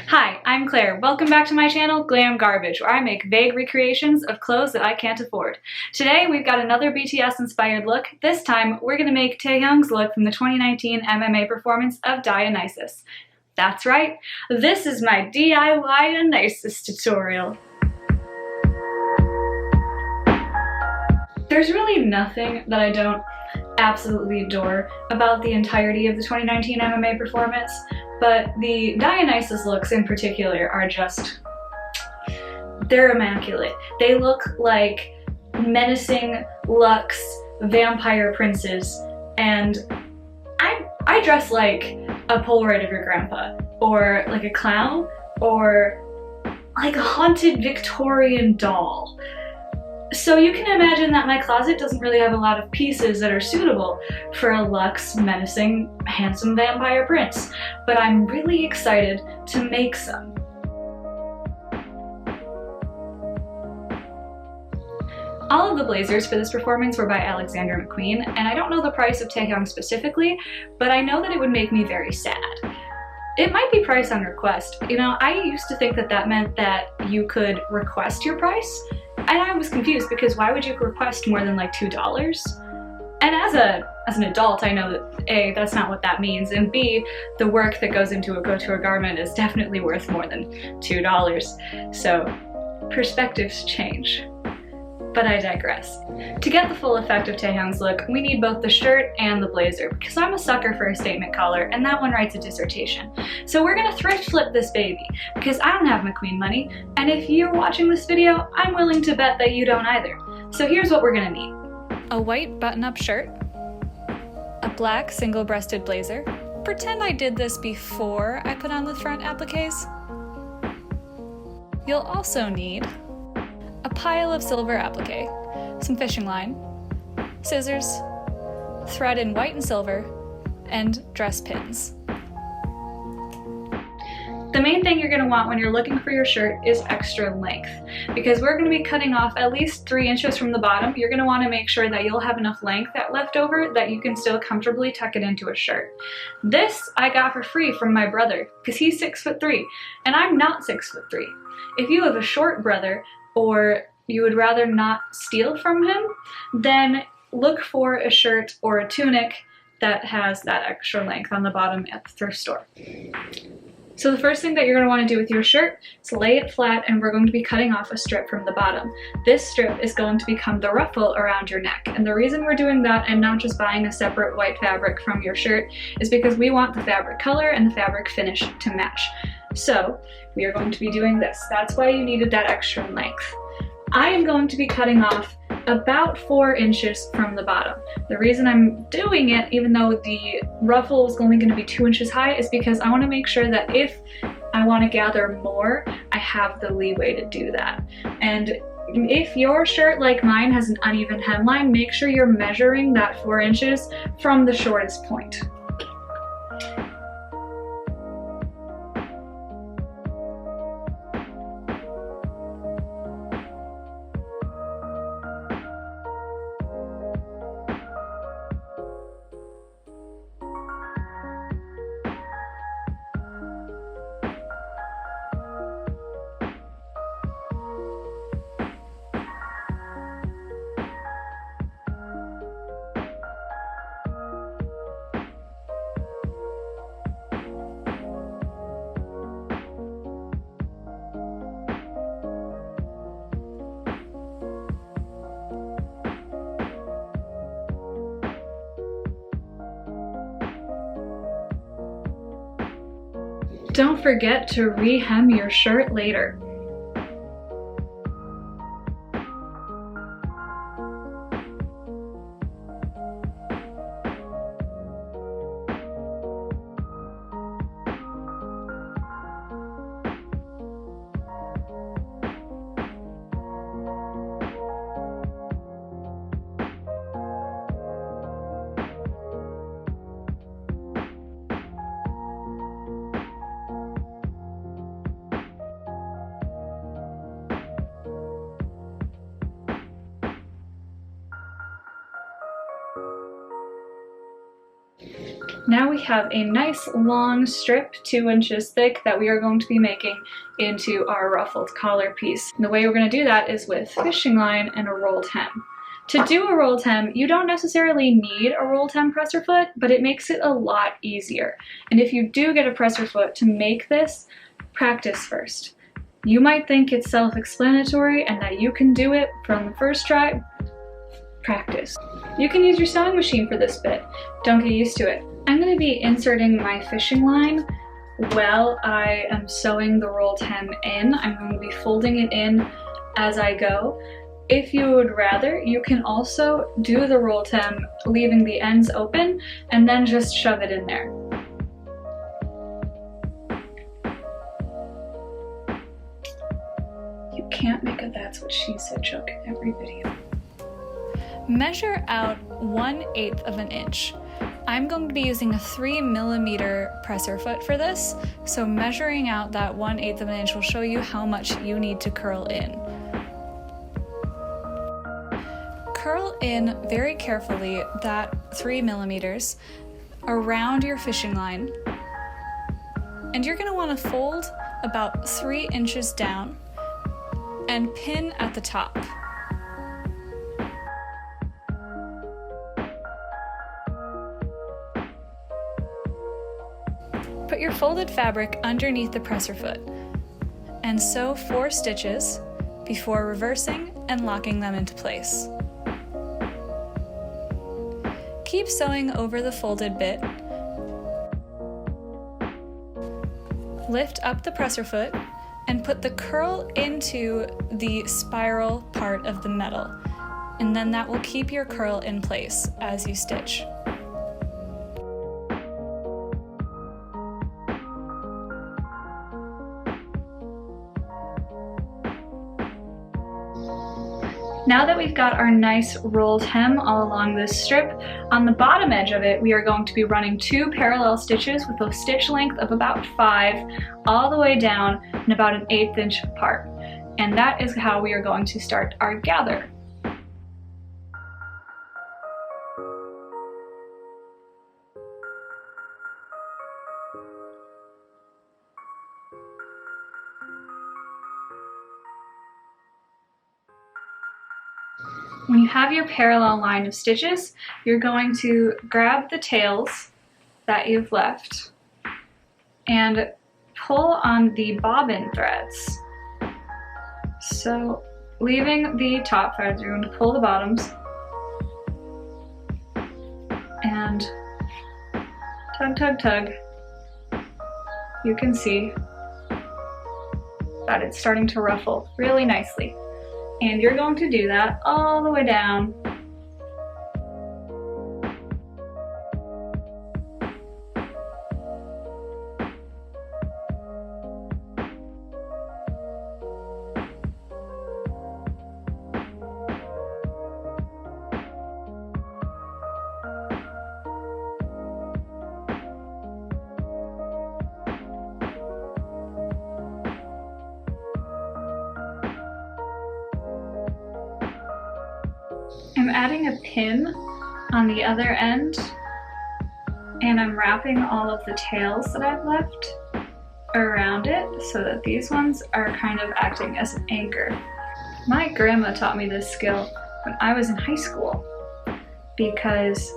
Hi, I'm Claire. Welcome back to my channel, Glam Garbage, where I make vague recreations of clothes that I can't afford. Today, we've got another BTS-inspired look. This time, we're gonna make Taehyung's look from the 2019 MMA performance of Dionysus. That's right, this is my DIY-onysus tutorial. There's really nothing that I don't absolutely adore about the entirety of the 2019 MMA performance, but the Dionysus looks in particular are just, they're immaculate. They look like menacing luxe vampire princes, and I dress like a Polaroid of your grandpa, or like a clown, or like a haunted Victorian doll. So you can imagine that my closet doesn't really have a lot of pieces that are suitable for a luxe, menacing, handsome vampire prince, but I'm really excited to make some. All of the blazers for this performance were by Alexander Mcqueen, and I don't know the price of Taehyung specifically, but I know that it would make me very sad. It might be price on request. You know, I used to think that that meant that you could request your price, and I was confused because why would you request more than like $2? And as an adult, I know that A, that's not what that means, and B, the work that goes into a couture garment is definitely worth more than $2. So perspectives change. But I digress. To get the full effect of Taehyung's look, we need both the shirt and the blazer, because I'm a sucker for a statement collar, and that one writes a dissertation. So we're gonna thrift flip this baby, because I don't have McQueen money, and if you're watching this video, I'm willing to bet that you don't either. So here's what we're gonna need. A white button-up shirt, a black single-breasted blazer. Pretend I did this before I put on the front appliques. You'll also need a pile of silver applique, some fishing line, scissors, thread in white and silver, and dress pins. The main thing you're going to want when you're looking for your shirt is extra length, because we're going to be cutting off at least 3 inches from the bottom. You're going to want to make sure that you'll have enough length left over that you can still comfortably tuck it into a shirt. This I got for free from my brother, because he's 6'3", and I'm not 6'3". If you have a short brother, or you would rather not steal from him, then look for a shirt or a tunic that has that extra length on the bottom at the thrift store. So the first thing that you're going to want to do with your shirt is lay it flat, and we're going to be cutting off a strip from the bottom. This strip is going to become the ruffle around your neck, and the reason we're doing that and not just buying a separate white fabric from your shirt is because we want the fabric color and the fabric finish to match. So we are going to be doing this. That's why you needed that extra length. I am going to be cutting off about 4 inches from the bottom. The reason I'm doing it, even though the ruffle is only going to be 2 inches high, is because I want to make sure that if I want to gather more, I have the leeway to do that. And if your shirt, like mine, has an uneven hemline, make sure you're measuring that 4 inches from the shortest point. Don't forget to re-hem your shirt later. Now we have a nice long strip, 2 inches thick, that we are going to be making into our ruffled collar piece. And the way we're going to do that is with fishing line and a rolled hem. To do a rolled hem, you don't necessarily need a rolled hem presser foot, but it makes it a lot easier. And if you do get a presser foot to make this, practice first. You might think it's self-explanatory and that you can do it from the first try. Practice. You can use your sewing machine for this bit. Don't get used to it. I'm going to be inserting my fishing line while I am sewing the rolled hem in. I'm going to be folding it in as I go. If you would rather, you can also do the rolled hem leaving the ends open and then just shove it in there. You can't make a "that's what she said" joke in every video. Measure out 1/8 of an inch. I'm going to be using a 3mm presser foot for this, so measuring out that 1/8 of an inch will show you how much you need to curl in. Curl in very carefully that 3mm around your fishing line, and you're going to want to fold about 3 inches down and pin at the top. Put your folded fabric underneath the presser foot and sew 4 stitches before reversing and locking them into place. Keep sewing over the folded bit. Lift up the presser foot and put the curl into the spiral part of the metal, and then that will keep your curl in place as you stitch. Now that we've got our nice rolled hem all along this strip, on the bottom edge of it we are going to be running 2 parallel stitches with a stitch length of about 5 all the way down and about an 1/8 inch apart. And that is how we are going to start our gather. When you have your parallel line of stitches, you're going to grab the tails that you've left and pull on the bobbin threads. So leaving the top threads, you're going to pull the bottoms and tug, tug, tug. You can see that it's starting to ruffle really nicely. And you're going to do that all the way down. I'm adding a pin on the other end, and I'm wrapping all of the tails that I've left around it so that these ones are kind of acting as an anchor. My grandma taught me this skill when I was in high school because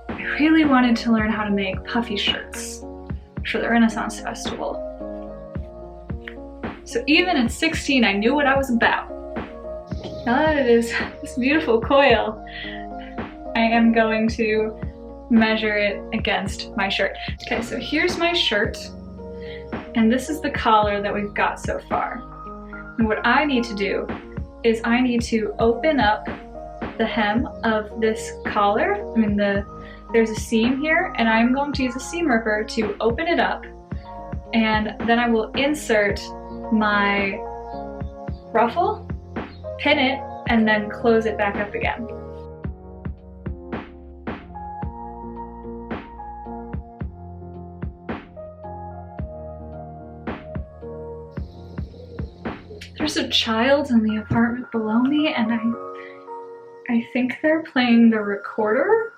I really wanted to learn how to make puffy shirts for the Renaissance Festival. So even at 16, I knew what I was about. Now that it is this beautiful coil, I am going to measure it against my shirt. Okay, so here's my shirt, and this is the collar that we've got so far. And what I need to do is I need to open up the hem of this collar. There's a seam here, and I'm going to use a seam ripper to open it up, and then I will insert my ruffle, pin it, and then close it back up again. There's a child in the apartment below me, and I think they're playing the recorder.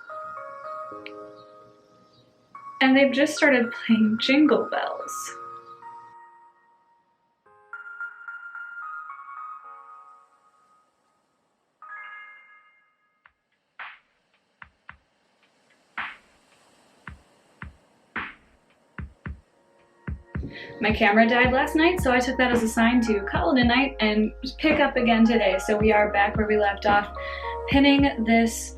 and they've just started playing Jingle Bells. My camera died last night, so I took that as a sign to call it a night and pick up again today. So we are back where we left off, pinning this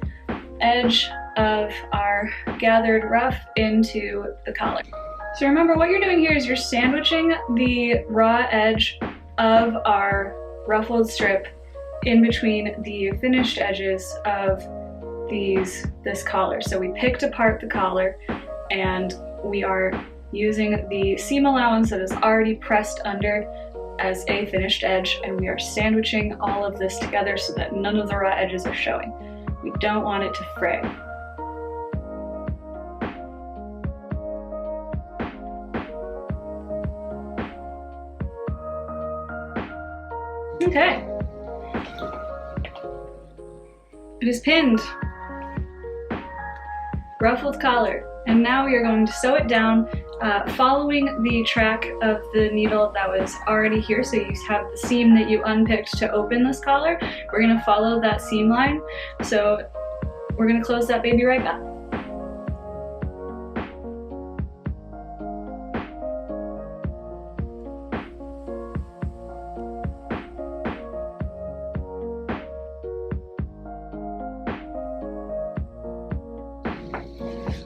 edge of our gathered ruff into the collar. So remember, what you're doing here is you're sandwiching the raw edge of our ruffled strip in between the finished edges of this collar. So we picked apart the collar and we are using the seam allowance that is already pressed under as a finished edge, and we are sandwiching all of this together so that none of the raw edges are showing. We don't want it to fray. Okay. It is pinned. Ruffled collar. And now we are going to sew it down, following the track of the needle that was already here. So you have the seam that you unpicked to open this collar. We're going to follow that seam line. So we're going to close that baby right back.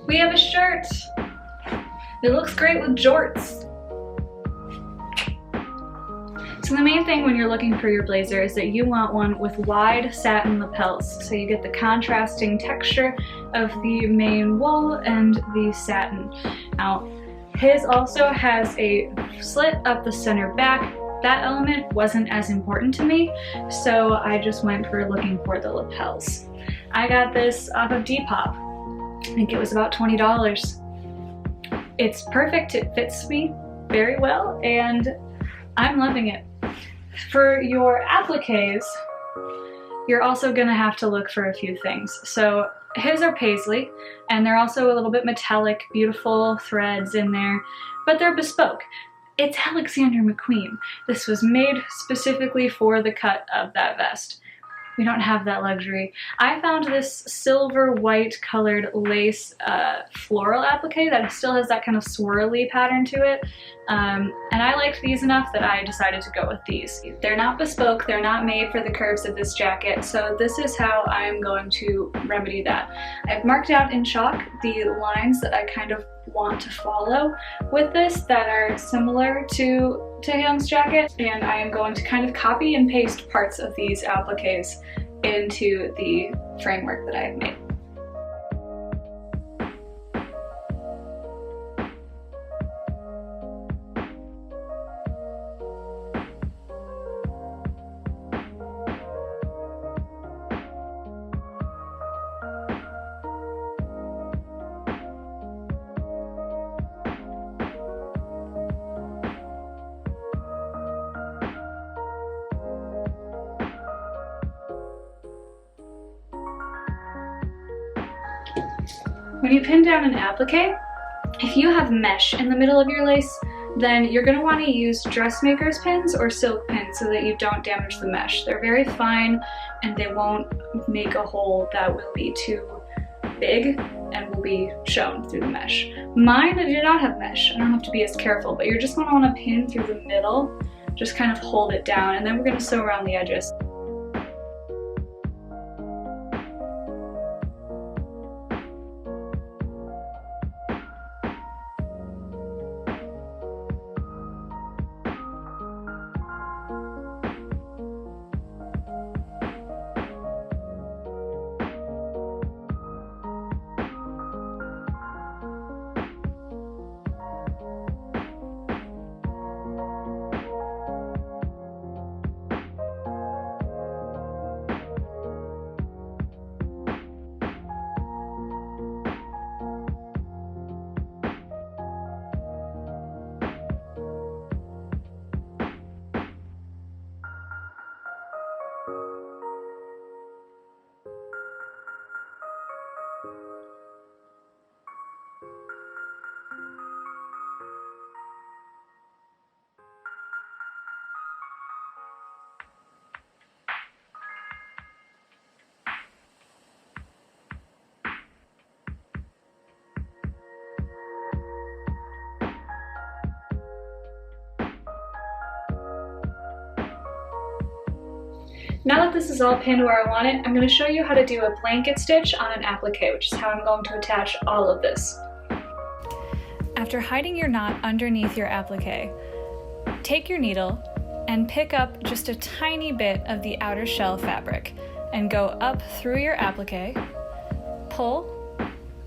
We have a shirt. It looks great with jorts. So the main thing when you're looking for your blazer is that you want one with wide satin lapels. So you get the contrasting texture of the main wool and the satin. Now, his also has a slit up the center back. That element wasn't as important to me, so I just went for looking for the lapels. I got this off of Depop. I think it was about $20. It's perfect, it fits me very well, and I'm loving it. For your appliques, you're also gonna have to look for a few things. So his are paisley, and they're also a little bit metallic, beautiful threads in there, but they're bespoke. It's Alexander Mcqueen. This was made specifically for the cut of that vest. We don't have that luxury. I found this silver white colored lace floral applique that still has that kind of swirly pattern to it. And I liked these enough that I decided to go with these. They're not bespoke, they're not made for the curves of this jacket, so this is how I'm going to remedy that. I've marked out in chalk the lines that I kind of want to follow with this that are similar to Taehyung's jacket, and I am going to kind of copy and paste parts of these appliques into the framework that I have made. When you pin down an applique, if you have mesh in the middle of your lace, then you're going to want to use dressmaker's pins or silk pins so that you don't damage the mesh. They're very fine and they won't make a hole that will be too big and will be shown through the mesh. Mine do not have mesh. I don't have to be as careful, but you're just going to want to pin through the middle, just kind of hold it down, and then we're going to sew around the edges. Now that this is all pinned where I want it, I'm going to show you how to do a blanket stitch on an applique, which is how I'm going to attach all of this. After hiding your knot underneath your applique, take your needle and pick up just a tiny bit of the outer shell fabric and go up through your applique, pull,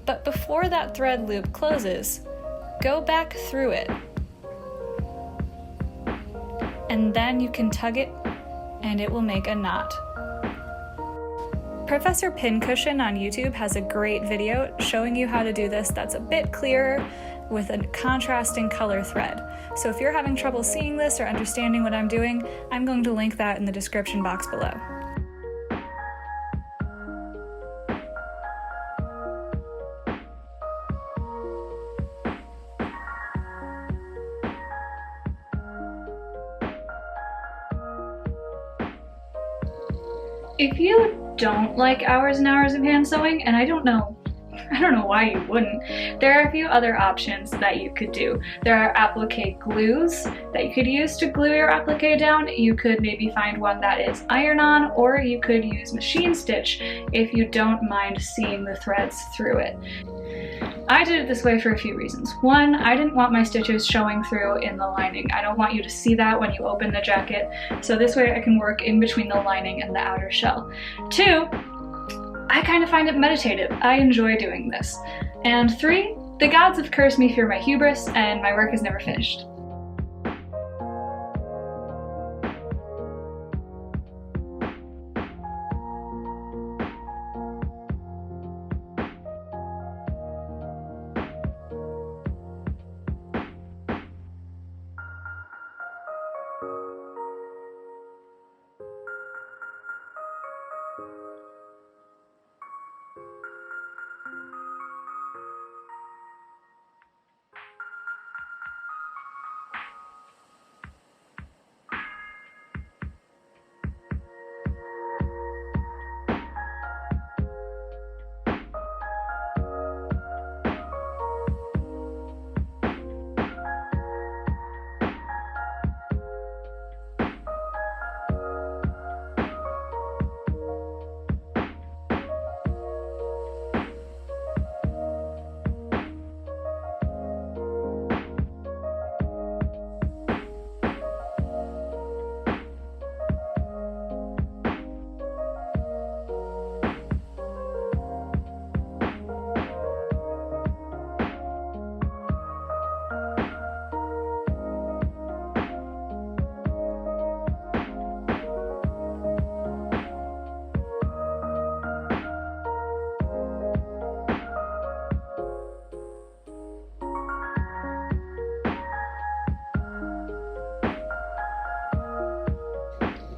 but before that thread loop closes, go back through it. And then you can tug it and it will make a knot. Professor Pincushion on YouTube has a great video showing you how to do this that's a bit clearer with a contrasting color thread. So if you're having trouble seeing this or understanding what I'm doing, I'm going to link that in the description box below. If you don't like hours and hours of hand sewing, and I don't know why you wouldn't, there are a few other options that you could do. There are applique glues that you could use to glue your applique down. You could maybe find one that is iron-on, or you could use machine stitch if you don't mind seeing the threads through it. I did it this way for a few reasons. One, I didn't want my stitches showing through in the lining. I don't want you to see that when you open the jacket, so this way I can work in between the lining and the outer shell. Two, I kind of find it meditative. I enjoy doing this. And three, the gods have cursed me for my hubris and my work is never finished.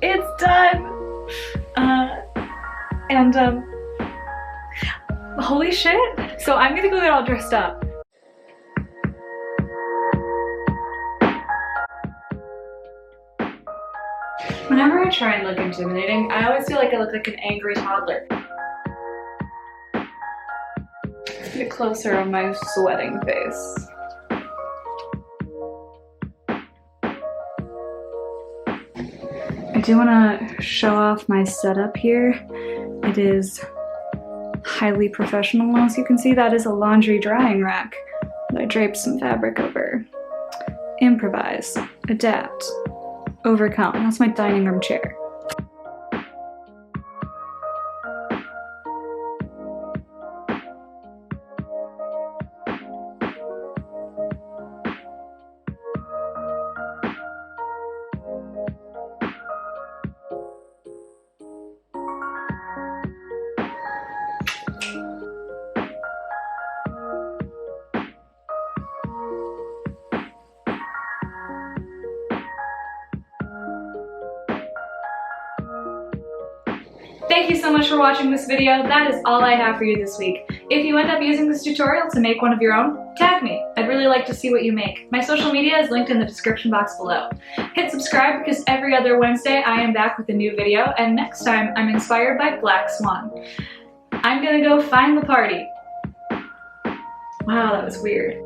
It's done! Holy shit! So I'm gonna go get all dressed up. Whenever I try and look intimidating, I always feel like I look like an angry toddler. Get closer on my sweating face. I do want to show off my setup here. It is highly professional. As you can see, that is a laundry drying rack that I draped some fabric over. Improvise, adapt, overcome. That's my dining room chair. Thank you so much for watching this video. That is all I have for you this week. If you end up using this tutorial to make one of your own, tag me. I'd really like to see what you make. My social media is linked in the description box below. Hit subscribe because every other Wednesday I am back with a new video, and next time I'm inspired by Black Swan. I'm gonna go find the party. Wow, that was weird.